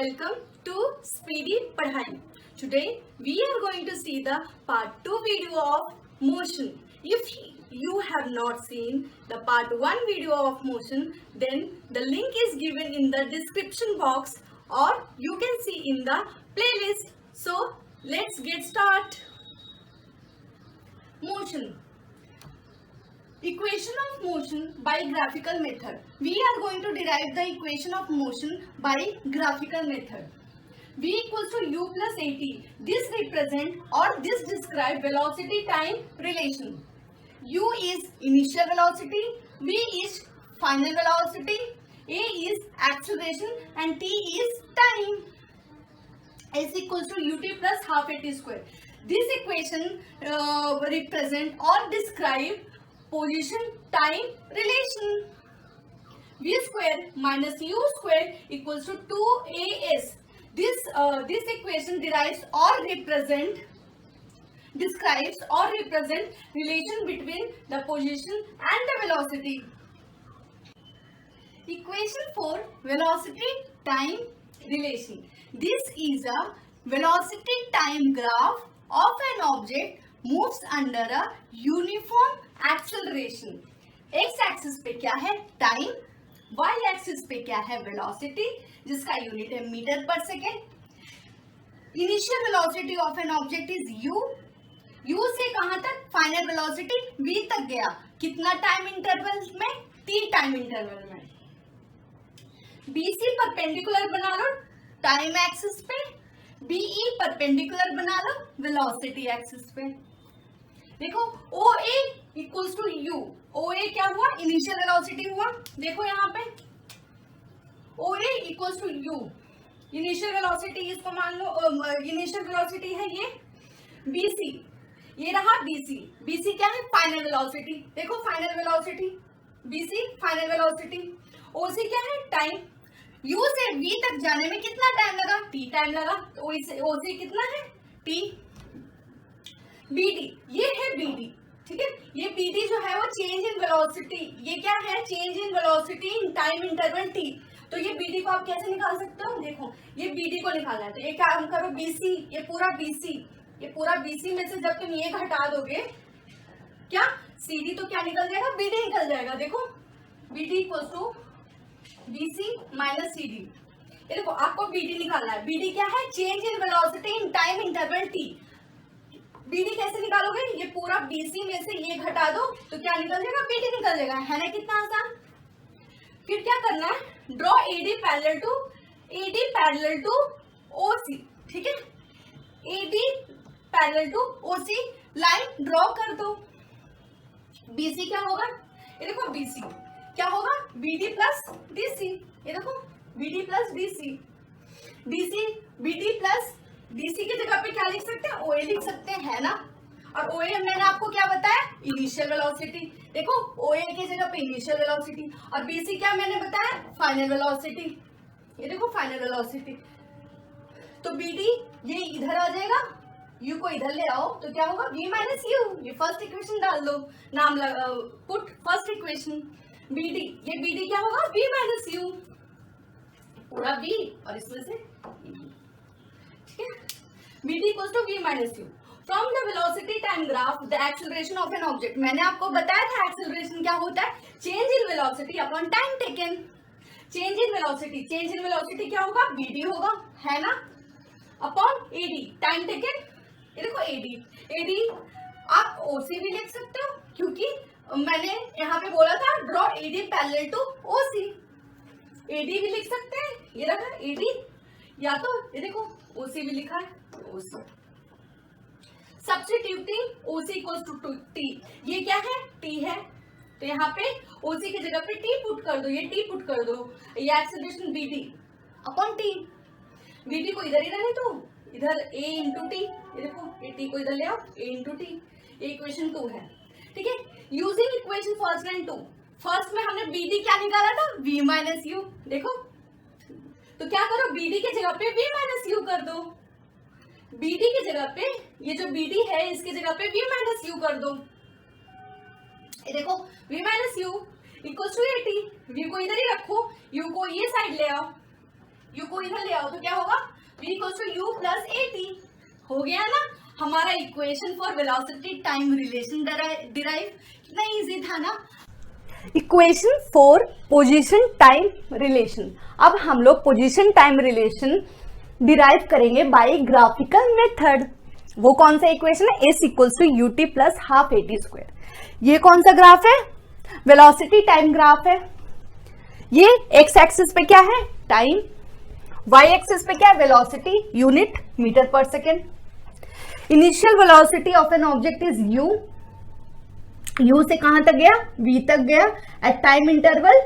Welcome to Speedy Padhai. Today we are going to see the part 2 video of motion. If you have not seen the part 1 video of motion, then the link is given in the description box or you can see in the playlist. So let's get started. Motion. Equation of motion by graphical method. We are going to derive the equation of motion by graphical method. V equals to u plus at. This represent or this describe velocity time relation. U is initial velocity, V is final velocity, A is acceleration and T is time. S equals to ut plus half at square. This equation represent or describe position time relation. V square minus u square equals to 2as. This equation describes or represent relation between the position and the velocity. Equation for velocity time relation. This is a velocity time graph of an object moves under a uniform acceleration. X axis पे क्या है time, y axis पे क्या है velocity जिसका unit है metre पर second. Initial velocity of an object is u से कहां तक फाइनल वेलोसिटी v तक गया, कितना टाइम इंटरवल में, t टाइम इंटरवल में. BC परपेंडिकुलर बना लो टाइम एक्सिस पे, BE परपेंडिकुलर बना लो वेलोसिटी एक्सिस पे. देखो OA equals to U. OA क्या हुआ, इनिशियल वेलोसिटी हुआ. देखो यहाँ पे OA equals to U. Initial velocity इसको मान लो इनिशियल वेलोसिटी है ये. BC ये रहा BC. BC क्या है फाइनल वेलोसिटी. देखो final velocity BC final velocity. OC क्या है टाइम. U से V तक जाने में कितना टाइम लगा, T टाइम लगा. तो OC कितना है T. BD ये है BD, ठीक है. ये BD जो है वो चेंज इन वेलोसिटी. ये क्या है change in velocity in time interval T. तो ये BD को आप कैसे निकाल सकते हो, देखो ये BD को निकालना है तो ये काम करो BC. ये पूरा BC में से जब तुम ये घटा दोगे क्या CD तो क्या निकल जाएगा, BD निकल जाएगा. देखो BD equals to BC minus CD. ये देखो आपको BD निकालना है. BD क्या है change in velocity in time interval T. BD कैसे निकालोगे, ये पूरा BC में से ये घटा दो तो क्या निकल जाएगा, BD निकल जाएगा. है ना कितना आसान. फिर क्या करना है, draw AD parallel to OC. ठीक है, AD parallel to OC line draw कर दो. BC क्या होगा, ये देखो BC क्या होगा BD प्लस DC. ये देखो BD plus DC. BD plus DC की जगह पे क्या लिख सकते हैं, OA लिख सकते हैं, है ना. और OA मैंने आपको क्या बताया, इनिशियल वेलोसिटी. देखो OA की जगह पे इनिशियल वेलोसिटी और BC क्या मैंने बताया फाइनल वेलोसिटी. ये देखो फाइनल वेलोसिटी. तो BD ये इधर आ जाएगा, U को इधर ले आओ तो क्या होगा V माइनस U. ये फर्स्ट इक्वेशन डाल दो, नाम पुट फर्स्ट इक्वेशन. BD ये BD क्या होगा V माइनस U, पूरा V और इसमें से BD equals to V minus U. From the velocity time graph, the acceleration of an object. मैंने आपको बताया था acceleration क्या होता है, change in velocity upon time taken. Change in velocity क्या होगा, BD होगा, है ना, upon AD time taken. ये देखो AD आप OC भी लिख सकते हो क्योंकि मैंने यहाँ पे बोला था draw AD parallel to OC. AD भी लिख सकते हैं, ये रखा AD, या तो ये देखो OC भी लिखा है OC. Substituting OC equals to T. ये क्या है T है तो यहाँ पे OC की जगह पे T पुट कर दो, ये T पुट कर दो. ये acceleration BD upon T. BD को इधर ही रहने दो, इधर A इंटू T. ये देखो ये T को इधर ले आओ, A इंटू T. ये इक्वेशन 2 है, ठीक है. Using equation first and 2. First में हमने BD क्या निकाला था V माइनस U. देखो तो क्या करो BD की जगह पे V माइनस U कर दो. BD की जगह पे ये जो BD है इसकी जगह पे V माइनस U कर दो. ये देखो V minus U equal to 80. V को इधर ही रखो, U को ये साइड ले आओ. u को इधर ले आओ तो क्या होगा, v equals to u plus at। हो गया ना हमारा equation for velocity time relation derive. कितना इजी था ना। Equation for position time relation. अब हम लोग पोजीशन टाइम रिलेशन डिराइव करेंगे बाय ग्राफिकल मेथड। वो कौन सा इक्वेशन है, S equals to U T plus half A T square. ये कौन सा ग्राफ है, वेलोसिटी टाइम ग्राफ है। ये एक्स एक्सिस पे क्या है, टाइम, वाई एक्सिस पे क्या है, वेलोसिटी, यूनिट मीटर पर second. Initial velocity of an object is U, U से कहां तक गया, वी तक गया एट टाइम इंटरवल।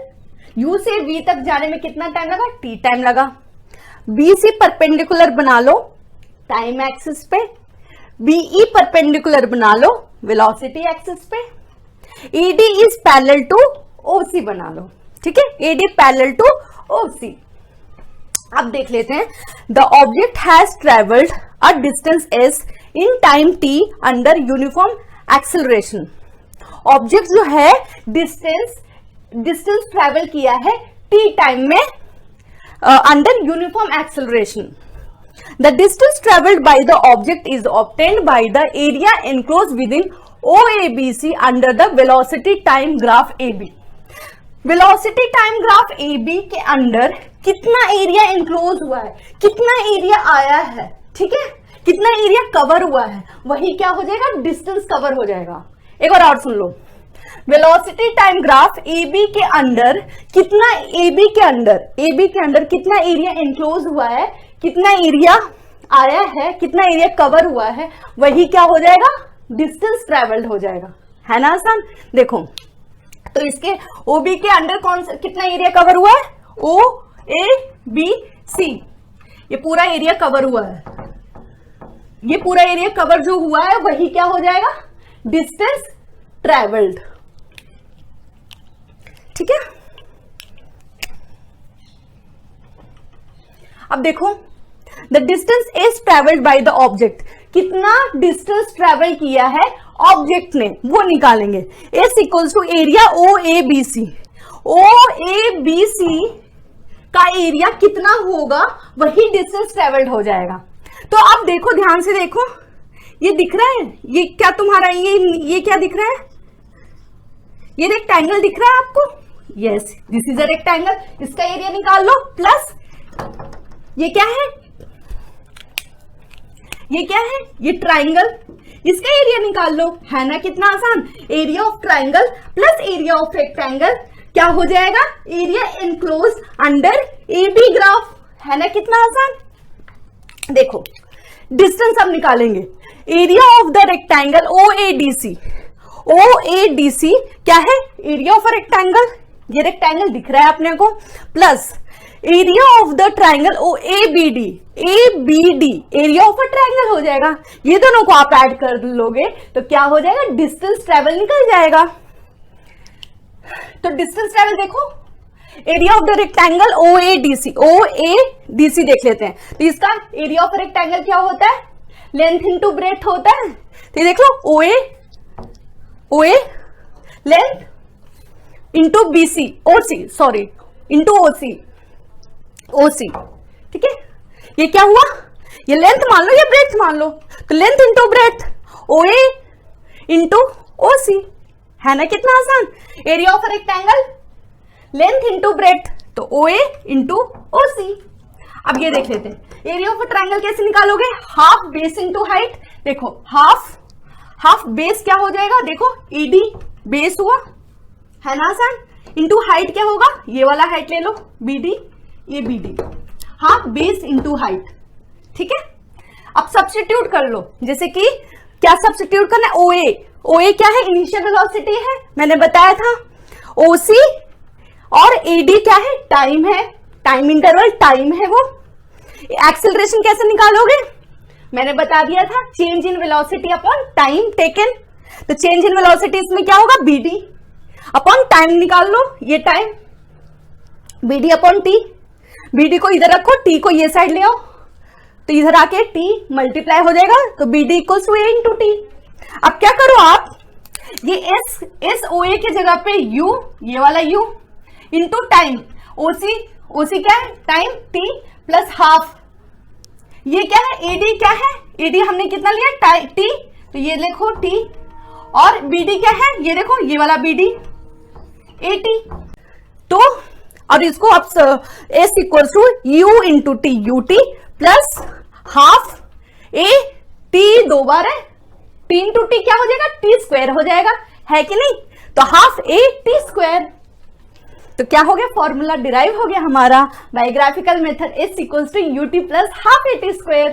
यू से वी तक जाने में कितना टाइम लगा, टी टाइम लगा। बी से परपेंडिकुलर बना लो टाइम एक्सिस पे, बीई परपेंडिकुलर बना लो वेलोसिटी एक्सिस पे। ED is parallel to OC बना लो, ठीक है, ईडी पैरेलल टू ओसी। अब देख लेते हैं, the object has travelled a distance S in time T under uniform acceleration. Object जो है डिस्टेंस ट्रेवल किया है टी टाइम में under uniform acceleration. The distance traveled by the object is obtained by the area enclosed within OABC under the velocity time graph AB। Velocity time graph AB के under कितना area enclose हुआ है, कितना area आया है, ठीक है, कितना एरिया कवर हुआ है, वही क्या हो जाएगा, डिस्टेंस कवर हो जाएगा। एक और सुन लो, वेलोसिटी टाइम ग्राफ AB के अंडर कितना, AB के अंडर कितना एरिया इंक्लोज हुआ है, कितना एरिया आया है, कितना एरिया कवर हुआ है, वही क्या हो जाएगा, डिस्टेंस ट्रेवल्ड हो जाएगा, है ना आसान। देखो तो इसके OB के अंडर कौन सा कितना एरिया कवर हुआ है, OABC, ये पूरा एरिया कवर हुआ है। ये पूरा एरिया कवर जो हुआ है वही क्या हो जाएगा, डिस्टेंस ट्रेवल्ड, ठीक है। अब देखो the distance is travelled by the object, कितना डिस्टेंस ट्रेवल किया है ऑब्जेक्ट ने वो निकालेंगे। S equals to area O A B C, का एरिया कितना होगा वही डिस्टेंस ट्रेवल्ड हो जाएगा। तो अब देखो ध्यान से देखो, ये दिख रहा है, ये क्या तुम्हारा ये क्या दिख रहा है, ये रेक्टेंगल दिख रहा है आपको, yes this is a rectangle, इसका एरिया निकाल लो। प्लस ये क्या है, ये ट्राइंगल, इसका एरिया निकाल लो, है ना, कितना आसान। Area of triangle plus area of rectangle क्या हो जाएगा, area enclose under AB graph, है ना, कितना आसान। देखो डिस्टेंस अब निकालेंगे, area of the rectangle OADC क्या है, एरिया ऑफ रेक्टेंगल, ये रेक्टेंगल दिख रहा है अपने को, plus area of the triangle ABD area of a triangle हो जाएगा। ये दोनों को आप ऐड कर लोगे तो क्या हो जाएगा, डिस्टेंस ट्रेवल निकल जाएगा। तो डिस्टेंस ट्रेवल देखो, area of the rectangle OADC देख लेते हैं। तो इसका एरिया ऑफ रेक्टेंगल क्या होता है, लेंथ इंटू ब्रेथ होता है। तो देख लो OA length into BC into OC, ठीक है। ये क्या हुआ, ये लेंथ मान लो, ये ब्रेथ मान लो, तो length into breadth OA into OC, है ना, कितना आसान। Area of rectangle length into breadth तो OA इंटू OC। अब ये देख लेते हैं, एरिया ऑफ ट्राइंगल कैसे निकालोगे, हाफ बेस इंटू हाइट। देखो हाफ बेस क्या हो जाएगा, देखो ED बेस हुआ, है ना आसान, इंटू हाइट क्या होगा, ये वाला हाइट ले लो BD, ये BD, half base into height, ठीक है। अब सब्स्टिट्यूट कर लो, जैसे कि क्या सब्स्टिट्यूट करना है, OA क्या है, इनिशियल वेलोसिटी है, मैंने बताया था। OC और AD क्या है, टाइम है, टाइम इंटरवल टाइम है वो। एक्सेलरेशन कैसे निकालोगे, मैंने बता दिया था, change in velocity upon time taken. तो चेंज इन वेलोसिटी इसमें क्या होगा, BD अपॉन टाइम निकाल लो, ये time BD upon T, BD को इधर रखो, T को ये साइड ले आओ, तो इधर आके T मल्टीप्लाई हो जाएगा, तो BD equals to A into T। अब क्या करो आप, ये S OA के जगह पे U, ये वाला U इंटू टाइम, OC ओसी क्या है, टाइम टी प्लस हाफ। ये क्या है, एडी क्या है, एडी हमने कितना लिया, टी, तो ये देखो टी, और बीडी क्या है, ये देखो ये वाला बीडी, एटी। तो और इसको अब S equal to U into T, U T plus half A T, दो बार है, टी इंटू टी क्या हो जाएगा, टी स्क्वायर हो जाएगा, है कि नहीं। तो हाफ ए टी स्क्वायर, तो क्या हो गया, फॉर्मूला डिराइव हो गया हमारा by graphical method, S equals to U T plus half A T square.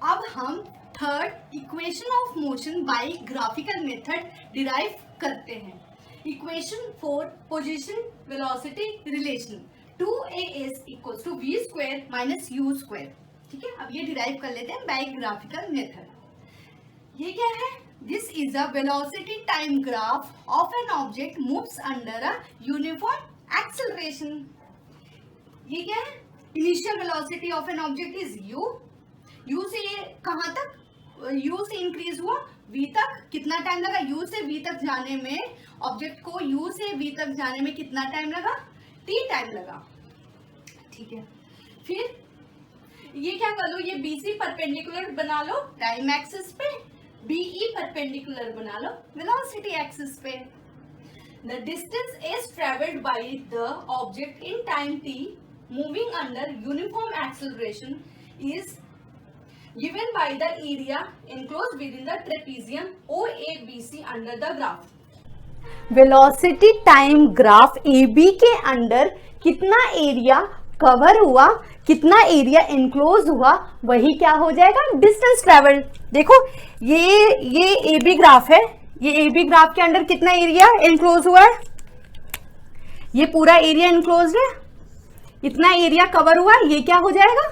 अब हम third equation of motion by graphical method derive करते हैं। Equation for position velocity relation 2as equals to v square minus u square. ठीक है, अब ये derive कर लेते हैं बाय ग्राफिकल मेथड। ये क्या है, this is a velocity time graph of an object moves under a uniform acceleration. ये क्या है, initial velocity of an object is u से ये कहां तक, u से इंक्रीज हुआ v तक, कितना टाइम लगा, u से v तक जाने में, ऑब्जेक्ट को u से v तक जाने में कितना टाइम लगा, t टाइम लगा। ठीक है, फिर ये क्या कर लो, ये BC परपेंडिकुलर बना लो टाइम एक्सिस पे, BE परपेंडिकुलर बना लो वेलोसिटी एक्सिस पे। The distance is traveled by the object in time t moving under uniform acceleration is given by the area enclosed within the trapezium OABC under the graph. Velocity time graph AB के under कितना area cover हुआ, कितना area enclose हुआ, वही क्या हो जाएगा, distance travelled. देखो ये AB ग्राफ है, ये AB ग्राफ के अंडर कितना एरिया एनक्लोज हुआ है, ये पूरा एरिया एनक्लोज है, इतना एरिया कवर हुआ, ये क्या हो जाएगा,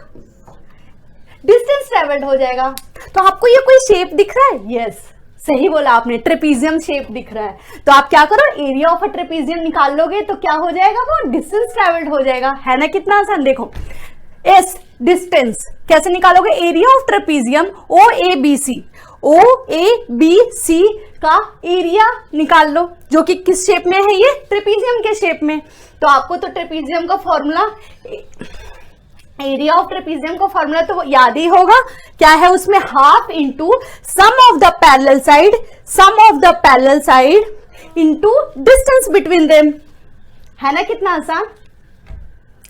डिस्टेंस ट्रेवल्ड हो जाएगा। तो आपको ये कोई शेप दिख रहा है, यस सही बोला आपने, ट्रेपीजियम शेप दिख रहा है। तो आप क्या करो, एरिया ऑफ अ ट्रेपीजियम निकाल लोगे तो क्या हो जाएगा, वो डिस्टेंस ट्रेवल्ड हो जाएगा, है ना, कितना आसान। देखो एस डिस्टेंस कैसे निकालोगे, area of trapezium OABC, OABC का एरिया निकाल लो, जो कि किस शेप में है, ये ट्रेपीजियम के शेप में। तो आपको तो ट्रेपीजियम का फॉर्मूला, एरिया ऑफ ट्रेपीजियम का फॉर्मूला तो याद ही होगा, क्या है उसमें, half into sum of the parallel side, sum of the parallel side into distance between them, है ना, कितना आसान।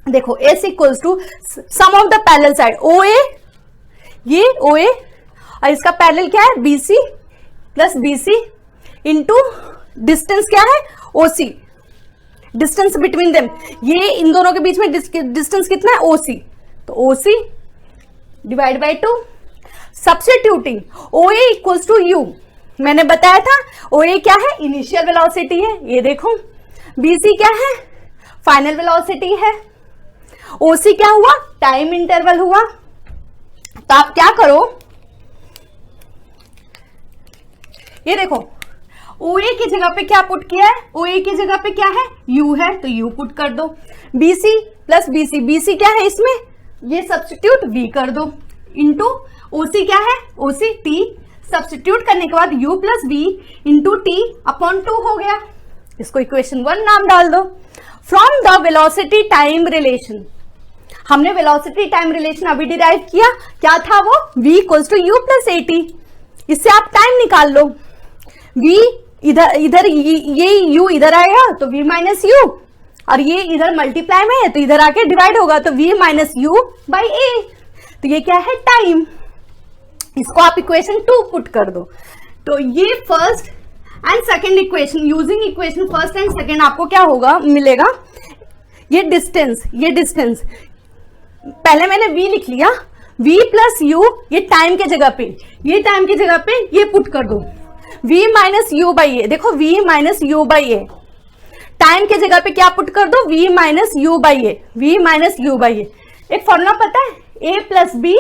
देखो S equals to sum of the parallel side OA, ये OA और इसका पैरेलल क्या है BC plus BC into distance क्या है OC, डिस्टेंस बिटवीन देम, ये इन दोनों के बीच में डिस्टेंस कितना है OC, तो OC divide by 2, substituting OA equals to U, मैंने बताया था OA क्या है, इनिशियल वेलोसिटी है, ये देखो, BC क्या है, फाइनल वेलोसिटी है, OC क्या हुआ, टाइम इंटरवल हुआ। तो आप क्या करो, ये देखो OA की जगह पे क्या पुट किया है, OA की जगह पे क्या है, U है, तो U पुट कर दो, BC प्लस BC, BC क्या है इसमें, ये सब्स्टिट्यूट V कर दो, इंटू OC क्या है, OC T, सब्स्टिट्यूट करने के बाद U plus V into T upon 2 हो गया, इसको इक्वेशन 1 नाम डाल दो। From the velocity time relation, हमने वेलोसिटी टाइम रिलेशन अभी डिराइव किया, क्या था वो, V equals to U plus AT, इससे आप टाइम निकाल लो, V इधर ये U इधर आएगा तो V माइनस U, और ये इधर मल्टीप्लाई में है तो इधर आके डिवाइड होगा, तो V minus U by A, तो ये क्या है, टाइम। इसको आप इक्वेशन 2 पुट कर दो, तो ये first and second equation, using equation first and second आपको क्या होगा, मिलेगा, ये डिस्टेंस पहले मैंने V लिख लिया, V प्लस U, ये टाइम के जगह पे, ये टाइम की जगह पे ये पुट कर दो, V minus U by A, देखो V minus U by A, time के जगह पे क्या पुट कर दो, V minus U by A, V minus U by A. एक फॉर्मूला पता है, A plus B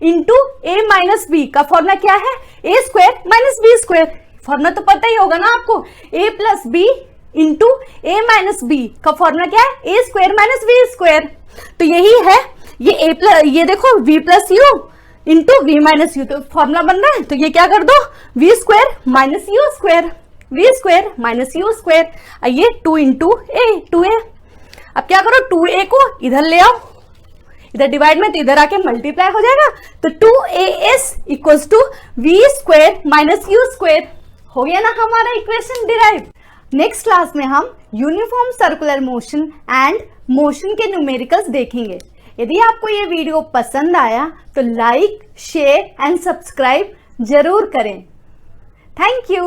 into A minus B का फॉर्मूला क्या है, A square minus B square, formula तो पता ही होगा ना आपको, A plus B into A minus B का फॉर्मूला क्या है, A square minus B square, तो यही है, ये A प्लस, ये देखो V plus U into V minus U, तो फॉर्मूला बन रहा है, तो ये क्या कर दो, V square minus U square, V square minus U square, ये 2 इंटू A, 2A। अब क्या करो, 2a को इधर ले आओ, इधर डिवाइड में तो इधर आके मल्टीप्लाई हो जाएगा, तो 2as equals to v square minus u square. हो गया ना हमारा इक्वेशन डिराइव। नेक्स्ट क्लास में हम uniform circular motion and motion के न्यूमेरिकल्स देखेंगे। यदि आपको ये वीडियो पसंद आया तो लाइक, शेयर एंड सब्सक्राइब जरूर करें। Thank you.